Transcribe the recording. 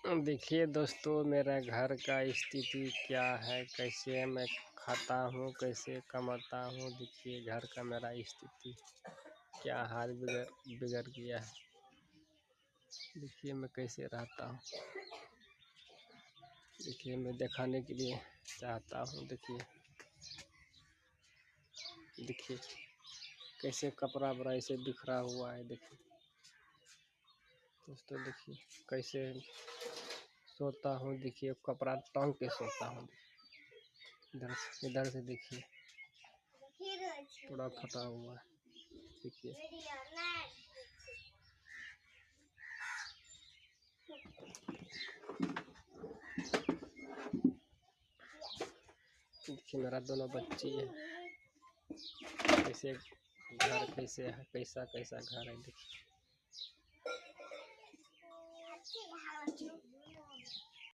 देखिए दोस्तों, मेरा घर का स्थिति क्या है, कैसे मैं खाता हूँ, कैसे कमाता हूँ। देखिए घर का मेरा स्थिति क्या हाल बिगड़ गया है। देखिए मैं कैसे रहता हूँ। देखिए मैं दिखाने के लिए चाहता हूँ। देखिए कैसे कपड़ा वपड़ा ऐसे बिखरा हुआ है। देखिए दोस्तों, देखिए कैसे सोता हूँ। देखिए कपड़ा टांग के सोता हूँ। इधर से देखिए पूरा फटा हुआ है। देखिए देखिए मेरा दोनों बच्चे हैं। कैसे घर कैसे है, कैसा घर है। देखिए